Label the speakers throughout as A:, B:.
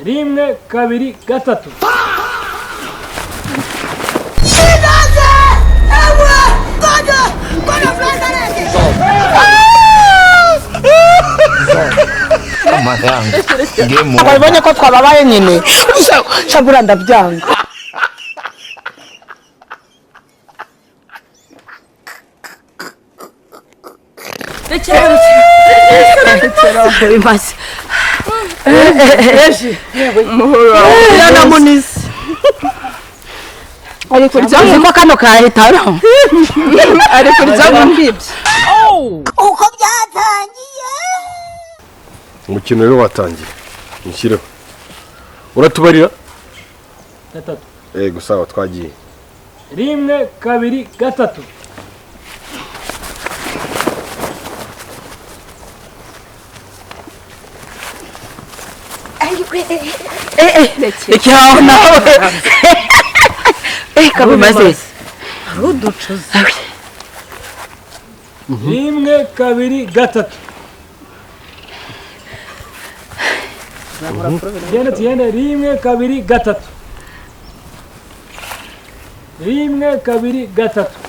A: rimwe kabiri gatatu
B: abonye ko twababaye nyine shabura ndabyanga ari kurya ko kano kahitaro ari kurya ngibyo
C: uko byatangiye
D: umukino rero watangiye nshyireho uratubarira
A: gatatu
D: yego sawa twagiye
A: rimwe kabiri gatatu
B: rekeraho nawe kabimaze
C: uducuza
A: rimwe kabiri gatatu tugende rimwe kabiri gatatu rimwe kabiri gatatu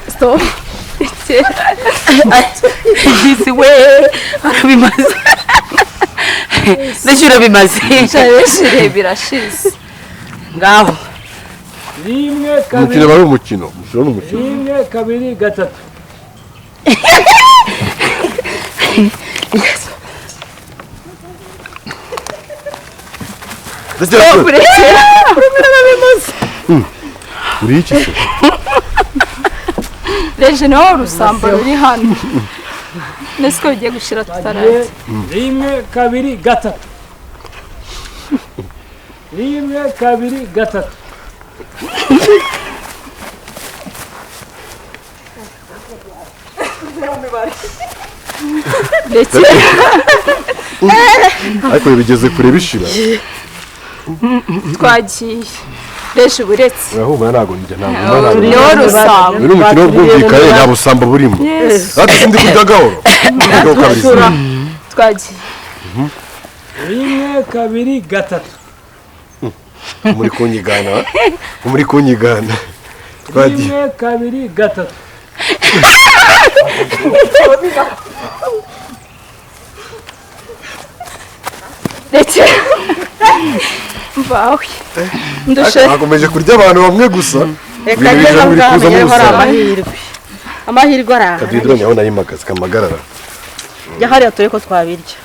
B: stop Disi we arabimaze Nashira bimaze
C: Shire birashize
B: ngaho
A: rimwe kabiri
D: umukino bari umukino mushoro n'umukino
A: rimwe kabiri gatatu
D: uri iki se
C: Reje no rusamba ruri hano Nesko bigiye gushira tutaraje
A: rimwe kabiri gatatu rimwe kabiri gatatu
C: ndetse
D: ariko bigeze kure bishira
C: twagiye Reje buretse
D: ahubwo ntago njye ntago
C: no rusamba
D: uri umukino w'ubwumvikane nta busamba burimo ati sindi kurya gahoro
C: twagiye
A: rimwe kabiri gatatu
D: muri kunyigana twagiye
A: rimwe kabiri gatatu
C: ndetse mbawe ndushe
D: akomeje kurya abantu bamwe gusa
B: reka ngeze bwamenye hari amahirwe ara
D: kadidro nyaho nayimakaza kamagarara
B: ya hariya turi ko twabirya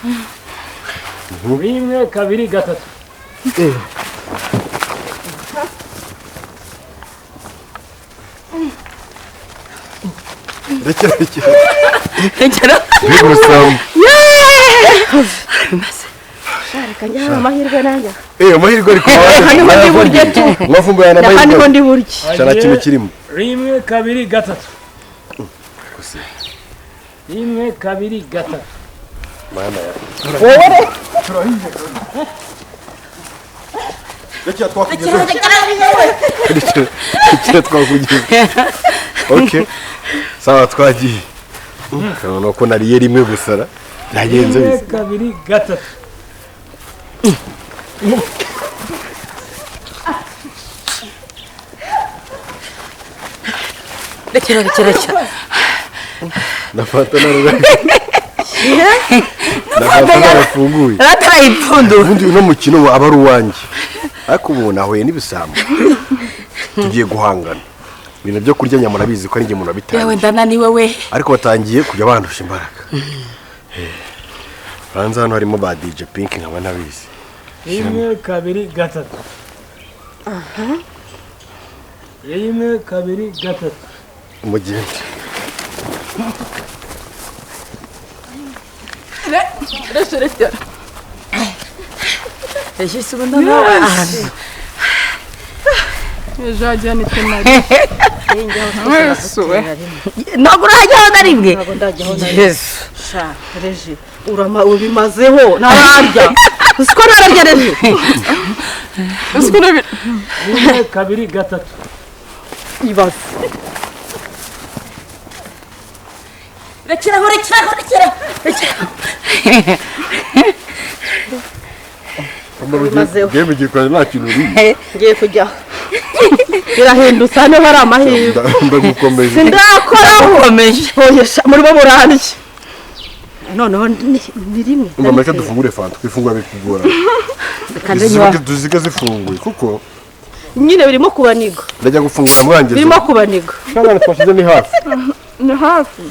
A: rimwe kabiri gatatu
D: rekera bigusam
B: reka njya amahirwe nanjye
D: amahirwe ari
B: hanyuma ndi burye tu
D: mwafumbuye na
B: hanyuma
D: mahirwe
B: ndi burye
D: cyana kimwe kirimo
A: rimwe kabiri gatatu rimwe kabiri gatatu
D: mana ya rekera twakugize okay sawa twagiye nuko nariye rimwe gusara nagenze
A: rimwe kabiri gatatu
B: rekera
D: nafata narafunguye
B: ratayipfundo
D: ubundi uno mukino aba ari uwanjye ariko ubu nahuye n'ibisambo tugiye guhangana ibintu byo kurya nyama nabizi ko ari nge umuntu abitanga
B: yewe ndananiwe we
D: ariko batangiye kujya bandusha imbaraga hanze hano harimo ba DJ Pink nkaba nabizi
A: rimwe kabiri gatatu rimwe kabiri gatatu
D: umugende
C: Reje
B: Regis ubu nawe
C: ejo ajyana Thematic
B: ntabwo urajyaho na rimwe
C: Yesu sha Reje ubimazeho ntararya
B: usiko nararya rero
C: usiko nabi
A: rimwe kabiri gatatu
C: ibaze
B: rekeraho
D: Game gikora nta kintu uri.
E: Ngiye kujya. Birahindutse hano hari amahirwe.
D: Ndagukomeje.
E: Sindakoraho. Oya muri bo murandye. Noneho ni rimwe.
D: Umva make dufungure fanta kwifungura bikugora. Duziga zifunguye kuko
E: nyine birimo kubaniga.
D: Ndajya gufungura mwangiza.
E: Birimo kubaniga.
D: Kandi twashize ni hafi.
E: Ni hafi.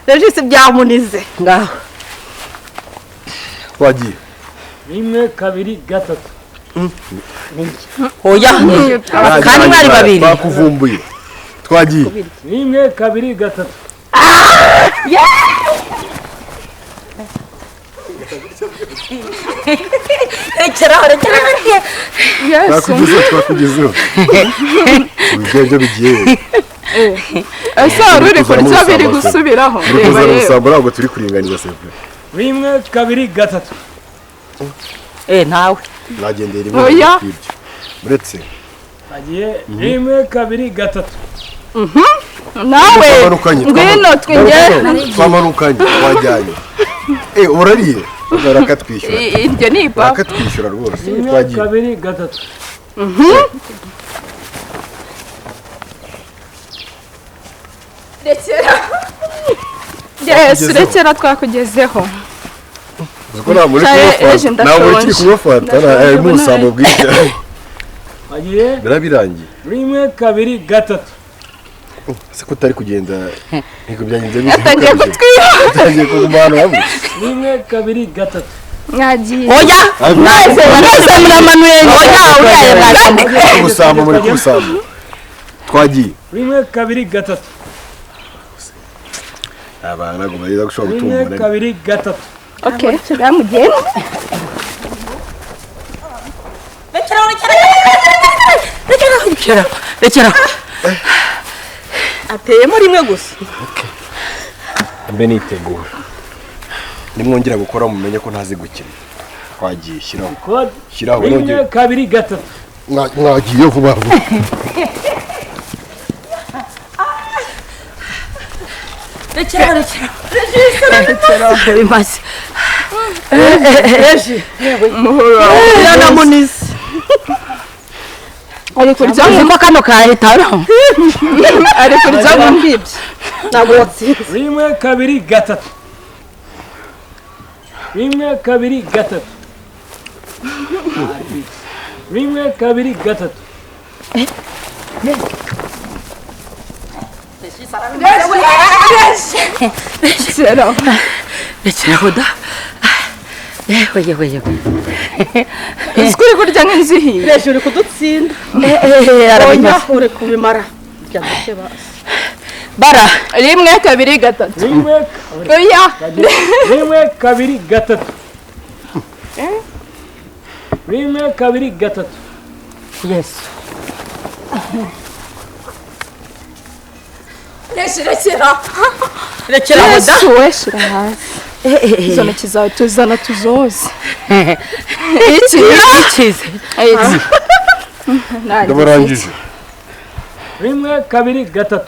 E: Regis byamunize. Ngaho.
D: Wagiye.
A: 1 2 3
B: oya kandi mwari babiri
D: bakuvumbuye twagiye
A: 1 2 3
B: rekeraho
D: twakugezeho ibyo bigiye
C: ese wari uri kurya biri gusubiraho
D: reba reba ntabwo turi kuringaniza sepe
A: 1 2 3
B: nawe
D: nagendera rimwe
C: oya
D: uretse
A: agiye 1 2 3
C: nawe ngwino twinge
D: twamarukanye wajyanye urariye urakatwishyura
C: iryo ni ipa
D: urakatwishyura rwose
A: 1 2 3
C: rekera twakugezeho
D: Zuko nta muri kumufata nta musambo bwite
A: agiye
D: birabirangiye
A: 1 2 3
D: se ko utari kugenda niko byagenze
C: yatangiye kutwiba
D: yatangiye kugumana hamwe
A: 1 2 3
C: mwagiye
B: oya mwese muramanuye oya uriya
D: ubusambo muri kubusambo twagiye
A: 1 2 3
D: abana ngo bariza gushobora gutumbura
A: 1 2 3
C: okay turamugenda
B: rekeraho
E: ateyemo rimwe gusa
D: mbe nitegura nimwongera gukora mumenye ko ntazi gukina twagiye shyiraho
A: 1 2 3
D: mwagiye vuba vuba
B: rekeraho bimaze
E: muhoro yanamunize
C: ari kurya
B: ko kano kahitaro
E: ari kurya ngibyo ntabwo watsinze
A: 1 2 3 1 2 3 1 2 3
B: rekeraho da yewe
C: uri kurya nk'inzihiye
E: reje uri kudutsinda oya uri kubimara byandike basi
B: bara
C: 1 2 3 oya
A: 1 2 3 1 2 3
B: yesu rekeraho da
C: yesu we shira hasi izo ntoki zawe tuzana tuzoze
B: ikize
D: ndabarangije
A: 1 2 3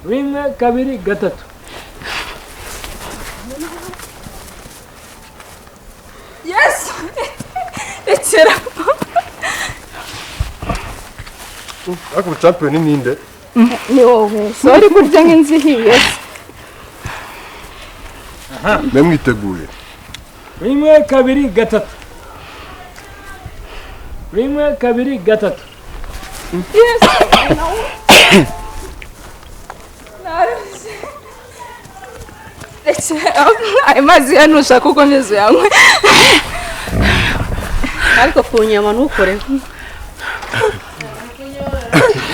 A: 1 2 3
C: yesu rekera
D: ariko champion ninde
C: ni wowe so uri kurya nk'inzihiye
D: mwiteguye
A: 1 2 3 1 2 3
C: ayo mazi ya ntushaka uko neza yanywe
E: ariko ku nyama ntukoreho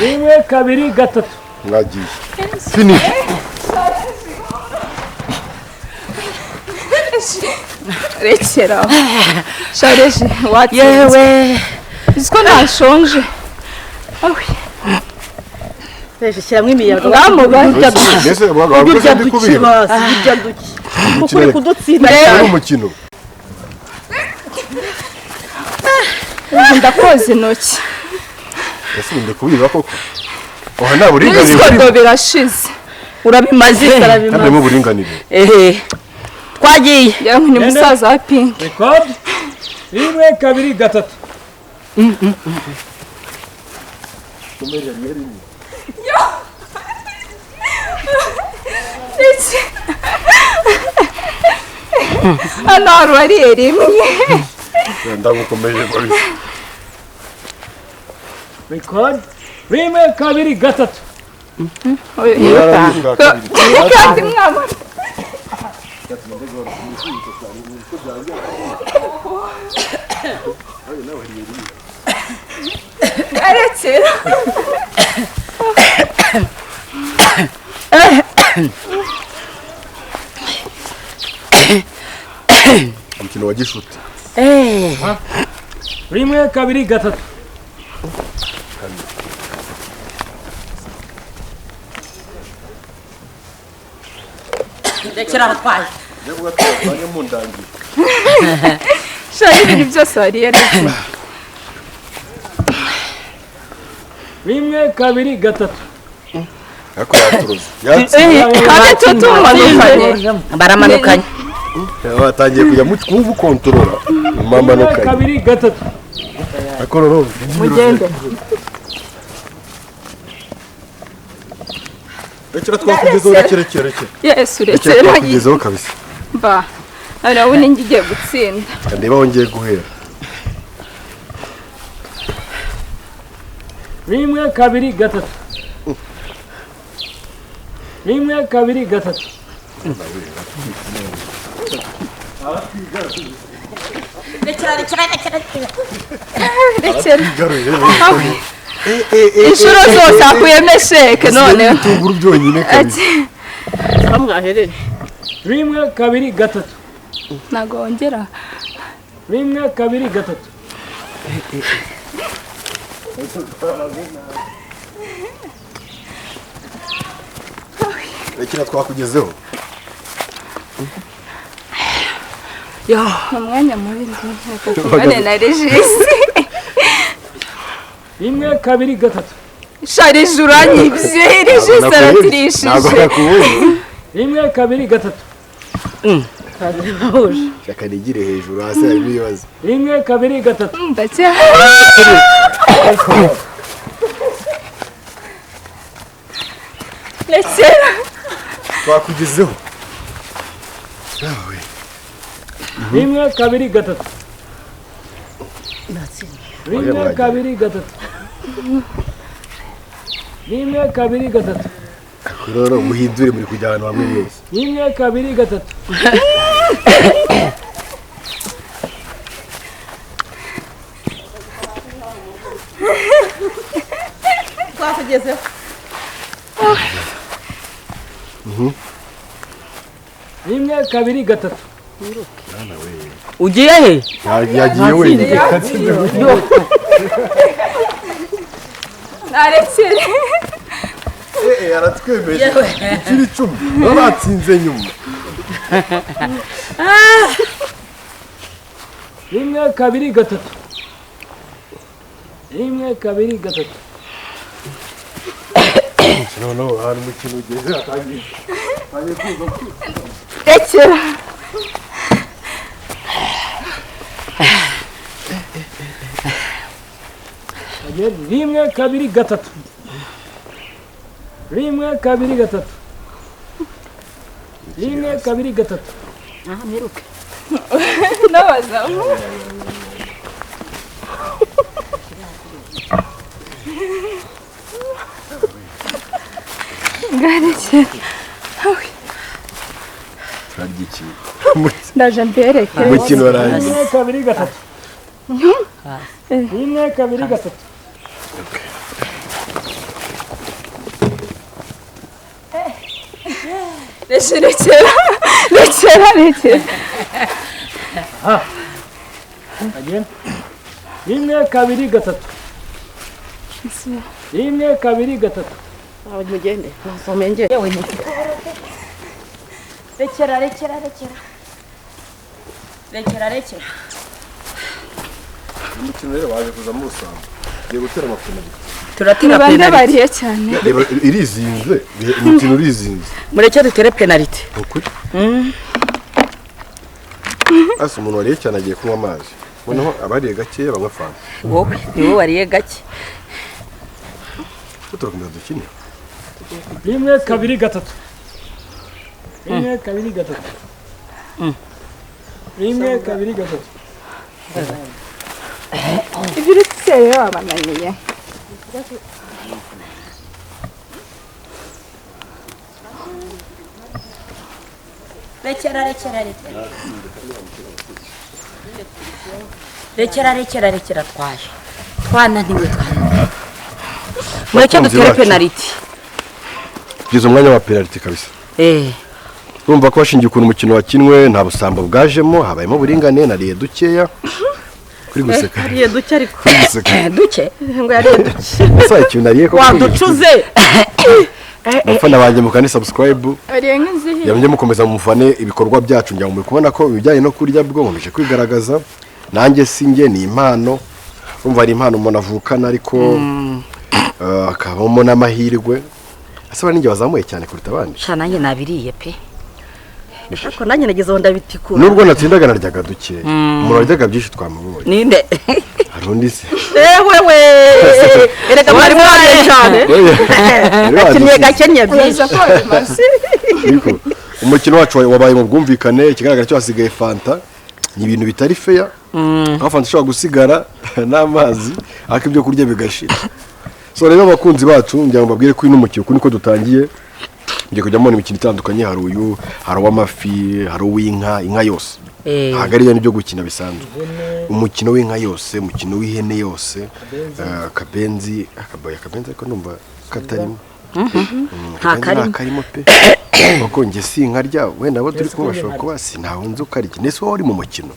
A: 1 2 3
D: mwagiye finish
C: rekera shareje watsinze
B: yewe
C: iziko nashonje
E: reje shyiramo imiyaga
C: ngamubaza
D: mbese wabwo ndi kubira
E: bijya duki kuko uri kudutsinda
D: ari umukino
C: ndakoze intoki
D: ese ndi kubiba koko oha nta buringanire
C: Ibisodo birashize.
B: urabimaze
D: kandi mu buringanire
B: twagiye
C: Yawe ni musaza wa Pink.
A: Record. Rimwe kabiri gatatu.
C: Hano hari uwariye rimwe.
D: ndagukomeje Boris
A: Record. Rimwe kabiri gatatu.
C: Kandi mwaba. Arekera.
D: umukino wa gishuti
A: Rimwe kabiri gatatu.
B: rekera abatwaye
D: yavuga ko banye mu ndangi
C: Shari ibintu byose wariye rero.
A: Rimwe kabiri gatatu.
D: ariko yaturuze
C: Kandi tutumanukanye.
B: baramanukanye
D: batangiye kujya mu kontrola
A: Rimwe
D: mamanukanye
A: kabiri gatatu.
D: ariko rero
C: Mugende.
D: rekera twakugezeho rekera
C: Yesu
D: rekera
C: rekera.
D: twakugezeho kabisa
C: Ba. None ubu ningiye gutsinda.
D: ndeba aho ngiye guhera
A: Rimwe kabiri gatatu. Rimwe kabiri gatatu.
C: Rekera.
D: garuye
C: Inshuro zose akuyemo esheke none.
D: tunguru byonyine kabisa
E: Mwaherere.
A: Rimwe kabiri gatatu.
C: Nagongera.
A: Rimwe kabiri gatatu.
D: rekera twakugezeho
C: Umwanya mubi ndumva na Regis.
A: Rimwe kabiri gatatu.
C: Shari juranyibye Regis
D: ntabwo
C: aratirishije.
D: nakubonye
A: Rimwe kabiri gatatu.
D: reka nigire hejuru hasi harimo ibibazo
A: Rimwe kabiri gatatu.
C: Ndacya. Rekera.
D: twakugezeho
A: Rimwe kabiri gatatu. Rimwe kabiri gatatu. Rimwe kabiri gatatu.
D: rero muhindure muri kujya ahantu hamwe mwese
A: Rimwe kabiri gatatu.
E: Twakugezeho.
A: Rimwe kabiri gatatu.
B: ugiye he
D: yagiye wenyine
C: Narekera.
D: aratwemeje ikiri icumi baba batsinze nyuma
A: Rimwe kabiri gatatu. Rimwe kabiri gatatu.
D: noneho ahantu umukino ugeze atangiye
C: Rekera.
A: Rimwe kabiri gatatu. Rimwe kabiri gatatu. Rimwe kabiri gatatu.
C: Nabazamu. Ngarekera.
D: turarya iki
C: Ndaje mbereke.
D: umukino warangiye
A: Rimwe kabiri gatatu. Rimwe kabiri gatatu.
C: Rekera. Rekera.
A: Again. Rimwe kabiri gatatu. Rimwe kabiri gatatu.
E: Mugende. Nasomenge.
B: rekera
D: umukino rero waje kuzamo ubusambo ugiye gutera amapine
B: turatira
C: bande
B: penalty
C: bariye cyane
D: irizinze umukino urizinze
B: mureke dutere penalty
D: ukuri asa umuntu wariye cyane agiye kunywa amazi noneho abariye gake banywa fanta
B: wowe niwe wariye gake
D: turakomeza dukine
A: 1 2 3 1 2 3 1 2 3
C: ibirutse rero abananiye
B: rekera twaje twananiwe mureke dutere penalty
D: tugeze umwanya wa penalty kabisa urumva ko bashingiye ukuntu umukino wakinwe nta busambo bwajemo habayemo buringane nariye dukeya kuri guseka
E: ariye duke ariko
B: duke
E: ngo yariye duke
D: asa ikintu nariye ko
E: waducuze
D: abafana banjye mukane subscribe
C: ariye nk'izihiye
D: yamye mukomeza mufane ibikorwa byacu njya mu kubona ko ibijyanye no kurya bwo nkomeje kwigaragaza nanjye singe ni impano urumva ari impano umuntu avukana ariko akabamo n'amahirwe asaba ninjye wazamuye cyane kuruta abandi
B: sha nanjye nabiriye pe
E: ariko nanjye nagezeho ndabitikura
D: nubwo natsindaga naryaga duke umuntu waryaga byinshi twamubonye
B: ninde
D: hari undi se
E: wewe erega mwari mwariye cyane akeneye gakenye byinshi
D: umukino wacu wabaye mu bwumvikane ikigaragara cyo hasigaye fanta ni ibintu bitari fair aho fanta ishobora gusigara n'amazi ariko ibyo kurya bigashira so rero abakunzi bacu njya mbabwire ko ino mukino uko niko dutangiye ngiye kujya mbona imikino itandukanye hari uyu hari uw'amafi hari uw'inka yose ntabwo ari ibyo gukina bisanzwe umukino w'inka yose umukino w'ihene yose akabenzi ariko numva katarimo nta karimo pe kuko njye si inka rya wenda abo turi kumwe bashobora kuba sintawe nzi ukarya nese wowe uri mu mukino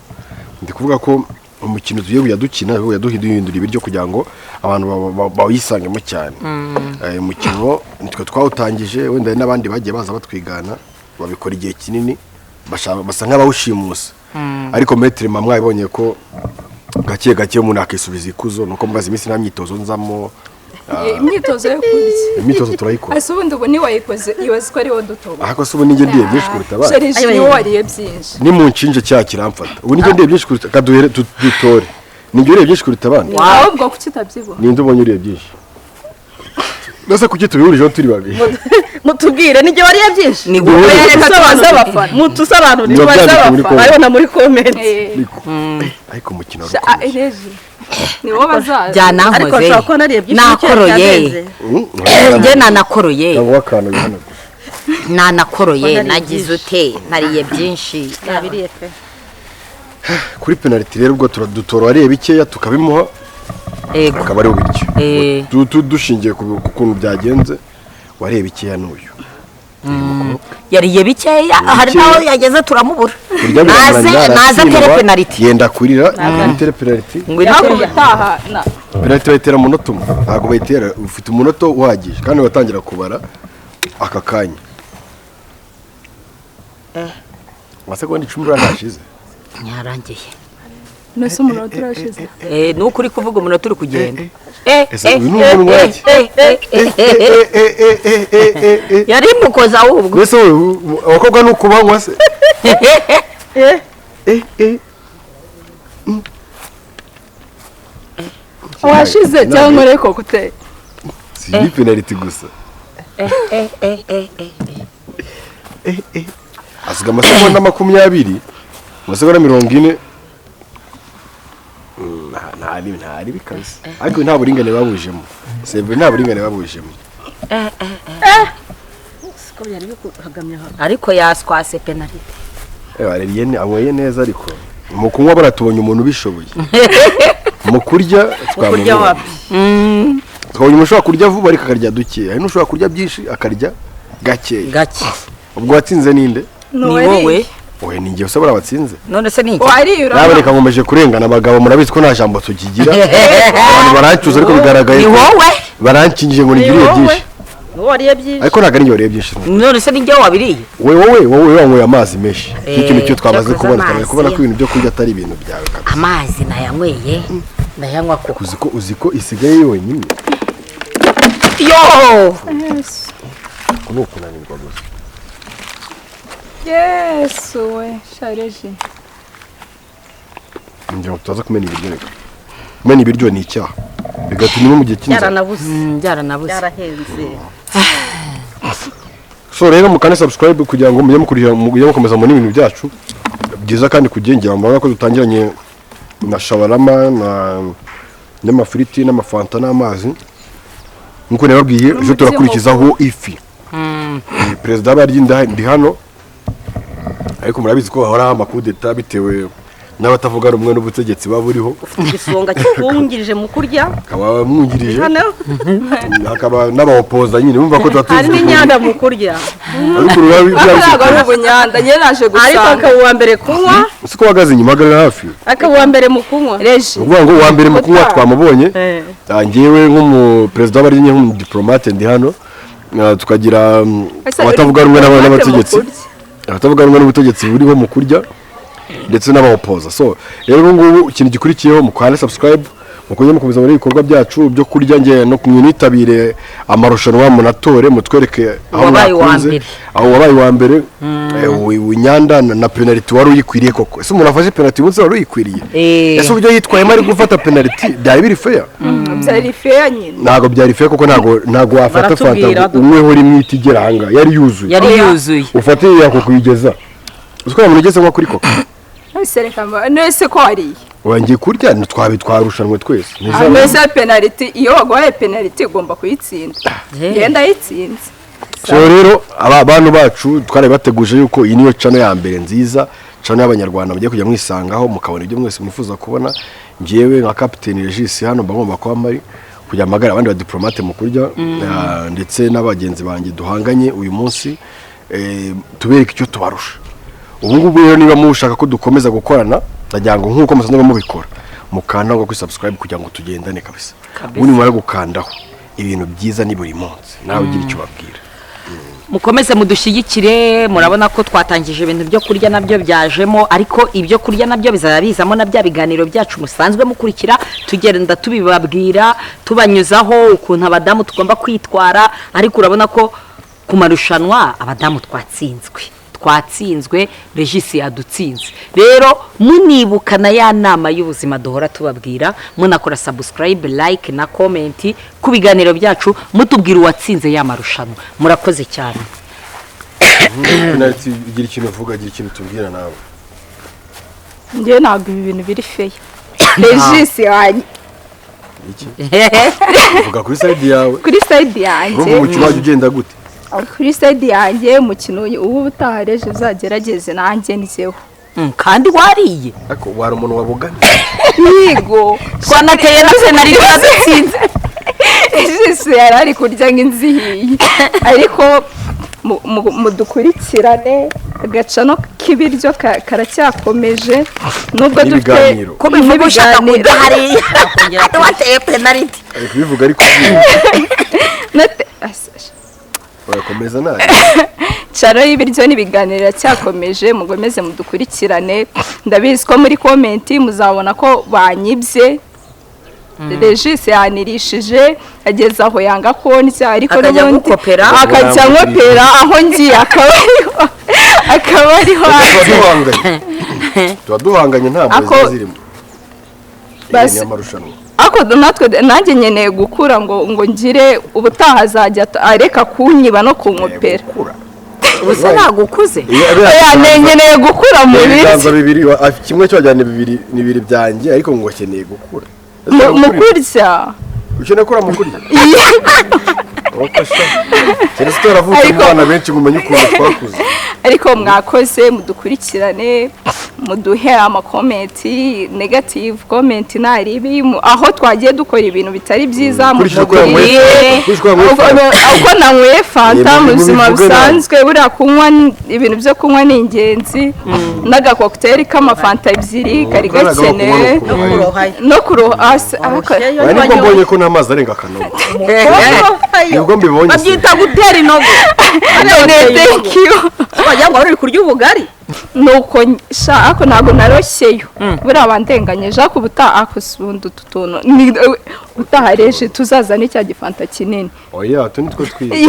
D: ndi kuvuga ko umukino tugiye kuyadukina yaduhindura ibiryo kugira ngo abantu bawusangemo cyane umukino nitwe twawutangije wenda n'abandi bagiye baza batwigana babikora igihe kinini basa nk'abawushimusa ariko metre mamwe yabonye ko gake umuntu akisubiza ikuzo nuko mubaza iminsi nta myitozo nzamo
C: imyitozo yo kurya
D: imyitozo turayikora
C: ase ubundi ubu niwayikoze ibaze ko ari wo dutoba
D: ahako se ubu ninjye ndiye byinshi kuruta abandi
C: serije niwe wariye byinshi
D: ni mu nshinje cya kiramfata ubu ninjye ndiye byinshi kuruta kaduhere dutore ninjye uriye byinshi kuruta abandi
C: ahubwo kuki utabyibuha
D: ninde ubonye uriye byinshi nase kuki tubihurijeho turi babiri
E: mutubwire nijye wariye byinshi
B: ni wowe
E: tubaza abafana mutusobanurire tubaza abafana ariko na muri comment
D: ariko umukino
C: ereje ni wowe bazaza
B: byanahoze
E: ariko ashobora kuba nariye byinshi
B: nakoroye njye nanakoroye
D: cyangwa akano bihana
B: nanakoroye nagize ute nariye byinshi
E: nabiriye pe
D: kuri penalty rero ubwo dutora wariye bikeya tukabimuha akaba ari ubiryo dushingiye ku kuntu byagenze wareba ikeya n'uyu
B: yariye bikeya hari naho yageze turamubura naze tere penalty
D: yenda kurira tere penalty
C: ntabwo gutaha
D: penalty bayitera mu munota umwe ntabwo bayitera ufite umunota uhagije kandi watangira kubara aka kanya amasegonda 10 urashize
B: nyarangiye
C: nese umunota urashize
B: nuko uri kuvuga umunota uri kugenda yari mukoza ahubwo
D: wese abakobwa nuko banywa se
C: washize cyangwa reko kute
D: si ni penalty gusa asiga amasegonda 20 amasegonda 40 ntari bikabisa ariko nta buringane babujemo sebe nta buringane babujemo
E: siko yari bikuhagamye
B: ariko yaswase penalty
D: Ariye amweye neza ariko mu kunywa baratubonye umuntu ubishoboye mu kurya
E: kurya wapi
D: twabonye umuntu ushobora kurya vuba ariko akarya duke hari n'ushobora kurya byinshi akarya gake ubwo watsinze ninde
B: ni wowe
D: oye ninjye usabura abatsinze
B: none se ni iki
D: nabareka nkomeje kurengana abagabo murabizi ko nta jambo tukigira abantu barancuza ariko bigaragaye
B: ni wowe
D: barankingije ngo nigiriye byinshi
E: wariye byinshi
D: ariko ntago ari njye wariye byinshi
B: none se ni njye wabiriye
D: wowe wanyweye amazi menshi ikintu cyo twamaze kubona ko ibintu byo kurya atari ibintu byawe kabisa
B: amazi nayanyweye ndayanywa kuko
D: uzi ko isigaye yonyine
B: yo
D: nuko nanirwa gusa
C: yesu we shareje
D: ngira ngo tutaza kumena ibiryo reka kumena ibiryo ni icyaha bigatuma mu gihe cy'inzara
E: byarahenze
D: so rero mukane subscribe kugira ngo mujye mukomeza mu ibintu byacu byiza kandi kugengira mbona ko dutangiranye na shawarama n'amafiriti n'amafanta n'amazi nkuko nababwiye ejo turakurikizaho ifi perezida baryi ndi hano ariko murabizi ko hahora amakudeta bitewe n'abatavuga rumwe n'ubutegetsi baburiho
E: igisonga cy'umwungirije mu kurya
D: akaba mwungirije hakaba n'abawopoza nyine bumva ko tutatuzi
E: hari n'inyanda mu kurya
D: ariko
C: ntabwo ari ubunyanda nyine naje gusanga
E: ariko akaba uwa mbere kunywa
D: siko wagaze inyuma hagarara hafi
E: akaba uwa mbere mu kunywa
C: Regis
D: uvuga ngo uwa mbere mu kunywa twamubonye ngewe nk'umuperezida w'abarinye nk'umudiplomate ndi hano tukagira abatavuga rumwe n'abategetsi abatavuga rumwe n'ubutegetsi buriho mu kurya ndetse n'abawopoza so rero ngubu ikintu gikurikiyeho mukwane subscribe mukujye mukomeza muri ibikorwa byacu byo kurya nge no kumwitabire amarushanwa munatore mutwereke aho wabaye wa mbere Winyanda na penalty wari uyikwiriye koko ese umuntu afashe penalty munsi wari uyikwiriye ese uburyo yitwayemo ari gufata penalty byari biri fair
C: byari fair nyine
D: ntago byari fair koko ntago wafata fanta umweho uri mwitigera hanga yari yuzuye ufate yako kuyigeza usko munigeze nko kuri koko
C: nese ko hariye
D: wangiye kurya twarushanwe twese
C: nese penalty iyo waguhaye penalty ugomba kuyitsinda genda yitsinze
D: so rero abantu bacu twari bateguje yuko iyi niyo channel ya mbere nziza channel y'abanyarwanda mugiye kujya mwisangaho mukabona ibyo mwese mwifuza kubona ngiyewe nka Captain Regis hano bagomba kuba mari kujya magara abandi ba diplomate mu kurya ndetse n'abagenzi banjye duhanganye uyu munsi tubereka icyo tubarusha ubu ngubu rero niba mushaka ko dukomeza gukorana ndagira ngo nk'uko musanzwe mubikora mukanda ngo subscribe kugira ngo tugendane kabisa ubu ni mara gukandaho ibintu byiza ni buri munsi nawe ugira icyo babwira
B: mukomeze mudushyigikire murabona ko twatangije ibintu byo kurya nabyo byajemo ariko ibyo kurya nabyo bizabizamo na bya biganiro byacu musanzwe mukurikira tugenda tubibabwira tubanyuzaho ukuntu abadamu tugomba kwitwara ariko urabona ko ku marushanwa abadamu twatsinzwe Regis yadutsinze rero munibukana ya nama y'ubuzima duhora tubabwira munakora subscribe like na comment ku biganiro byacu mutubwira uwatsinze ya marushanwa murakoze cyane
D: penalty igira ikintu uvuga igira ikintu tubwira nawe
C: ngiye ntabwo ibi bintu biri fair Regis yanjye
D: uvuga kuri side yawe
C: kuri side yanjye
D: mu kibazo ugenda gute
C: kuri side yanjye umukino ubu utahareje uzagerageze nanjye nizeho
B: kandi wariye
D: ariko wari umuntu wabugana
B: yigo twanateye na penalty yadutsinze
C: Regis yari ari kurya nk'inzihiye ariko mudukurikirane agacano k'ibiryo karacyakomeje nubwo dufite
B: ko bivuga ushaka kujya hariya wateye penalty
D: bivuga ariko urakomeza nawe
C: charo y'ibiryo n'ibiganiro cyakomeje mugomeze mudukurikirane ndabizi ko muri comment muzabona ko banyibye Regis yanirishije ageze aho yanga konja ariko n'ubundi akajya nkopera aho ngiye akaba ariho
D: tuduhanganye ntabwo zirimo basi amarushanwa
C: ako natwe nanjye nyeneye gukura ngo ngire ubutaha azajya areka kunyiba no kunkopera
B: ubusa nagukuze
C: nyeneye gukura mu
D: bibiri kimwe cyajyane bibiri byanjye ariko ngo akeneye gukura
C: mukurya
D: ukeneye kura mukurya cyane se turavuga abana benshi mumenye ukuntu twakuze
C: ariko mwakoze mudukurikirane muduhe amakomenti negative comment naribi aho twagiye dukora ibintu bitari byiza mutubwire uko nanyweye fanta mu buzima busanzwe buriya kunywa ibintu byo kunywa ni ingenzi n'agakokuteri k'amafanta ebyiri kari gakenewe no kuroha
D: ariko mbonye ko n'amazi arenga akanogo nibwo mbibonye
E: babyita gutera inogo
C: thank you
E: wagira ngo wari kurya ubugari
C: nuko ako ntabwo naroshyeyo buriya bandenganyije ariko akosunda utuntu utahareje tuzazana icya gifanta kinini
D: oya tu nitwo twiye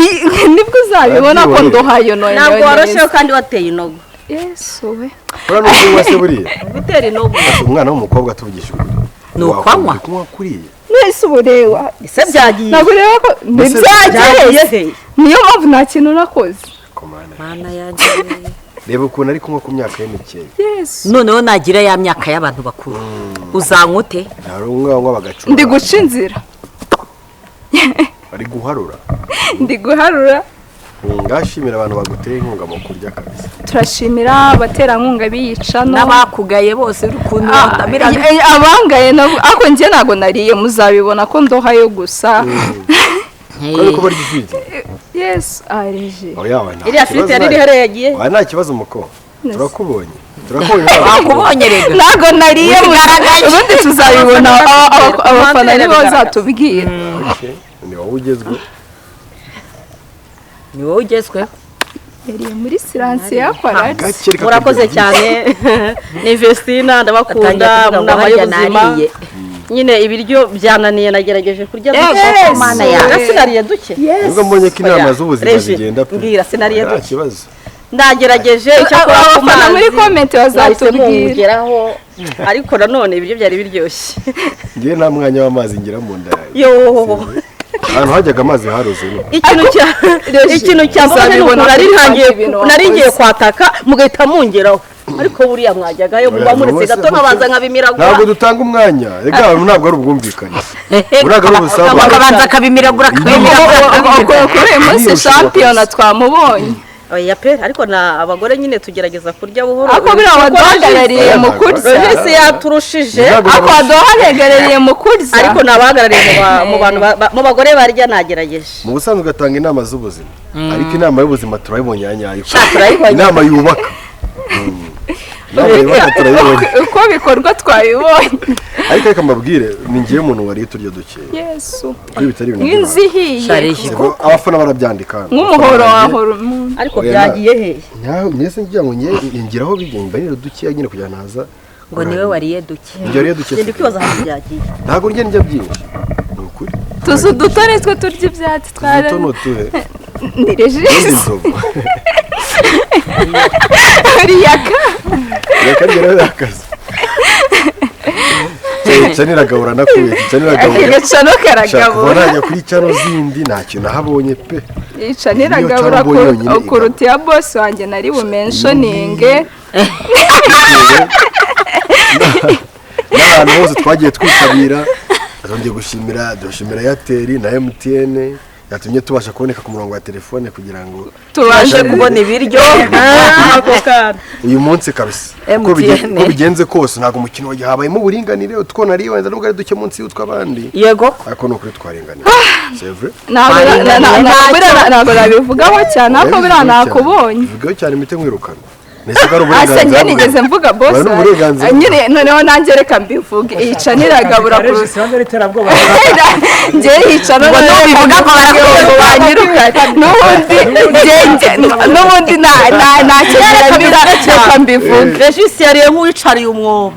C: nibwo uzabibona ko ndohayo noye
E: ntabwo waroshyeho kandi wateye inogo
C: yesu we
D: ura n'ubwo wese buriya
E: gutera inogo
D: umwana w'umukobwa atuvugisha
B: ni ukwanywa
D: kunywa kuriye
C: nese uburewa
E: ese byagiye
C: ntabwo ureba ko ntibyagiye niyo mpamvu nta kintu nakoze
B: mana yanjye
D: reba ukuntu ari kunywa ku myaka ye mikeya
C: yesu
B: noneho nagira ya myaka y'abantu bakuru uzanywa ute
D: hari umwe bagacura
C: ndi guca inzira
D: ari guharura
C: ndi guharura
D: ngashimira abantu baguteye inkunga mu kurya kabisa
C: turashimira abaterankunga biyicano
B: n'abakugaye bose urukundo
C: abangaye nabo ako njye ntabwo nariye muzabibona ko ndohayo gusa
D: ko bari gifite
C: yesu areje
D: oya wana
E: iriya firiti yari iriho yagiye
D: nta kibazo muko turakubonye
B: bakubonye rero
C: ntabwo nariye ubundi tuzabibona abafana nibo bazatubwira
D: ni wowe ugezweho
B: ni wowe ugezweho
C: yariye muri siransi yakora
E: murakoze cyane ni Vestina ndabakunda mu nama y'ubuzima nyine ibiryo byananiye nagerageje kurya
B: mana yanjye
E: sinariye duke
D: nubwo mbonye ko inama z'ubuzima zigenda pe
E: mbwira sinariye
D: nta
E: duke
D: kibazo
E: ndagerageje icyo akora ku mazi
C: muri komenti bazatubwira
E: ariko nanone ibiryo byari biryoshye
D: ngiye nta mwanya w'amazi ngira mu nda
E: yo
D: ahantu hajyaga amazi haruze
E: ikintu cyambabaje ni ukuntu nari ngiye kwataka mugahita mungeraho ariko buriya mwajyagayo muba muretse gato nkabanza nkabimiragura
D: ntabwo dutanga umwanya reka abantu ntabwo ari ubwumvikane uraga ari ubusabane
B: bakabanza akabimiragura
C: kuri uyu munsi shampiyona twamubonye
E: oya pe ariko na abagore nyine tugerageza kurya buhoro
C: ako biriya waduhagarariye mu kurya
E: Regis yaturushije
C: ako waduhagarariye mu kurya
E: ariko nabahagarariye mu bantu mu bagore barya nagerageje
D: mu busanzwe ugatanga inama z'ubuzima ariko inama y'ubuzima turayibonye yanyayo
E: turayibonye
D: inama yubaka
C: uko bikorwa twabibonye
D: ariko reka mbabwire ni ngiye umuntu wariye turya dukeya
C: yesu
D: kuri bitari ibintu
C: nk'inzihiye
D: abafana barabyandika
C: nk'umuhoro wahora
E: ariko byagiye he
D: mwese ngira ngo ngiraho bigenda rero dukeya nyine kugira naza
B: ngo niwe wariye duke
D: njye wariye duke
E: ndi kwibaza ahantu byagiye
D: ntabwo njye njya byinshi ni ukuri
C: tuzi udutore two turya ibyatsi twari
D: utu n'utuhe
C: ni Regis
D: inzovu
C: riyaka
D: reka ngeraho yakaze cyane gahura nakuye cyane gahura
C: igacano karagabura
D: najya kuri cyano zindi nta kintu nahabonye pe
C: icanira gabura kuruta ya boss wanjye nari bumentioninge
D: n'abantu bose twagiye twitabira azongeye dushimira Airtel na MTN yatumye tubasha kuboneka ku murongo wa telefone kugira ngo
C: tubashe
B: kubona ibiryo
D: uyu munsi kabisa uko bigenze kose ntabwo umukino wagiye habayemo uburinganire utwona ari wenda nubwo ari duke munsi y'utw'abandi
B: yego
D: ariko ni ukuri twaringaniye c'est vrai
C: ntabwo nabivugaho cyane ariko biriya nakubonye
D: bivugaho cyane imite mwirukana
C: ase njye nigeze mvuga boss nyine noneho nanjye reka mbivuge yicanira gabura kuruta njye yicana noneho bivuga ko banyirukana n'ubundi ntakegerabira reka mbivuge
E: Regis yariye nk'uwicariye umwobo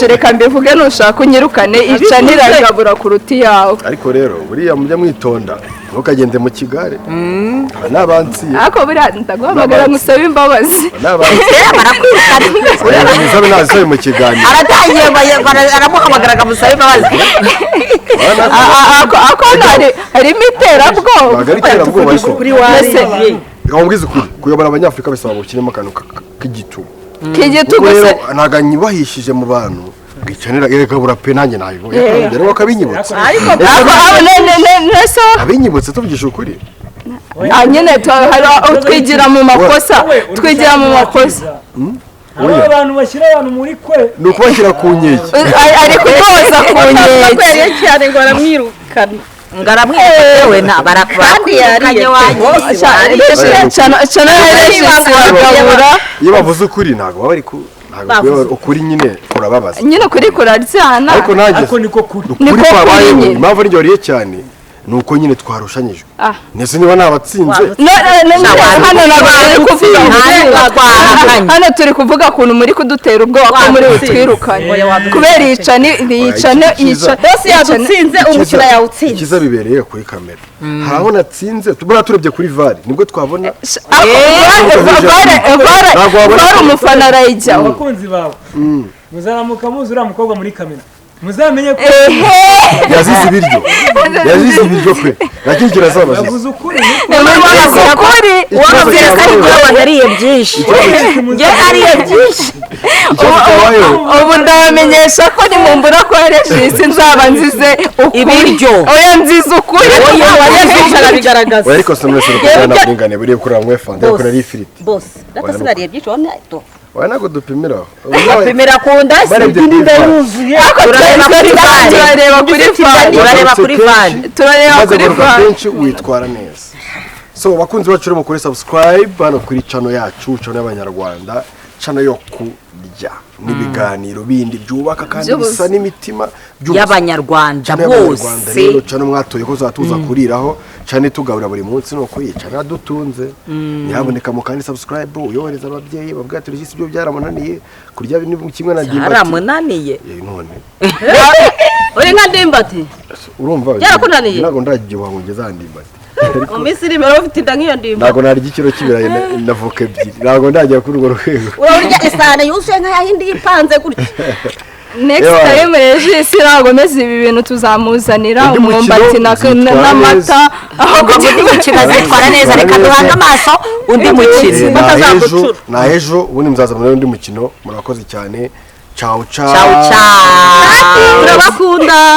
C: reka mbivuge nushaka unyirukane yicanira gabura kuruta iyawe
D: ariko rero buriya mujya mwitonda ntukagende mu kigare n'abansi
C: ariko buriya ndaguhamagara ngusaba imbabazi
D: musabe nazisabe mu kiganiro
B: aratangiye aramuhamagara akamusaba imbabazi
C: ako harimo iterabwoba
D: ntabwo ari iterabwoba ariko
E: kuri wese
D: wambwiza ukuri kuyobora abanyafurika bisaba gushyiramo akantu k'igitugu
C: k'igitugu se
D: ntabwo nyubahishije mu bantu gicanira gabura pe nanjye nabibonye rero bakabinyibutsa
C: ariko
D: abinyibutsa tuvugisha ukuri
C: nyine twigira mu makosa
A: aba bantu bashyira abantu muri kwe
D: ni ukubashyira ku nkeke
C: ari kutoza ku nkeke
E: yariye cyane ngo aramwirukana
B: ngaramwewe nta barakwirukanye wanjye
D: iyo bavuze ukuri ntabwo baba bari ukuri nyine kurababaza
C: nyine ukuri kuraryana
D: ariko nanjye
A: niko kuri
D: ukuri kwabayeho impamvu niryo wariye cyane nuko nyine twarushanyijwe nese niba nabatsinze
C: hano turi kuvuga ukuntu muri kudutera ubwoba ko muri butwirukanye kubera yicane
E: bose yadutsinze umukino yawutsinze
D: ikiza bibereye kuri kamera haraho natsinze tubona turebye kuri vari nibwo twabona
C: vari umufana arayijya
A: abakunzi bawe muzaramuka muzi uriya mukobwa muri kamera muzamenye ko
D: yazize ibiryo pe nakindi kirazabaza
A: yavuze ukuri
B: wababwira ko ariko wanariye byinshi njye ariye byinshi
C: ubu ndabamenyesha ko nimumbura ko Regis nzaba nzize
B: ibiryo
C: oya nzize ukuri
E: oya bigaragaza
D: ariko se mwese rukana bingane buriye kuri amwe fanta ko nari ifiriti
E: boss ndasinariye byinshi wone to
D: oya nago dupimira
B: bapimira ku ndasi
A: inda yuzuye
B: turareba kuri fan
D: kenshi witwara neza so bakunzi bacu rero mukore subscribe hano kuri channel yacu channel y'abanyarwanda channel yo kurya n'ibiganiro bindi byubaka kandi bisa n'imitima
B: y'abanyarwanda bose
D: channel mwatoye ko zatuza kuriraho cyane tugabura buri munsi no kuyica nadutunze nyaboneka mu kandi subscribe uyohereza ababyeyi babwira ati Regis ibyo byaramunaniye kurya ni kimwe na Dimbati
B: byaramunaniye
D: none
E: uri nka Dimbati
D: urumva
E: byarakunaniye
D: ntago ndagiye wangeza Dimbati
E: mu misiri mero ufite inda nk'iyo Dimbati
D: ntago narya ikiro kibiraye navuka ebyiri ntago ndagiye kuri urwo rwego
E: urarya isane yuzuye nka yindi ipanze gutya
C: next time Regis nagomeza ibi bintu tuzamuzanira umwumbati n'amata
B: aho gukina zitwara neza reka duhanga amaso undi mukino
D: batazagucura na ejo ubundi muzaza muri undi mukino murakoze cyane ciao
B: ciao turabakunda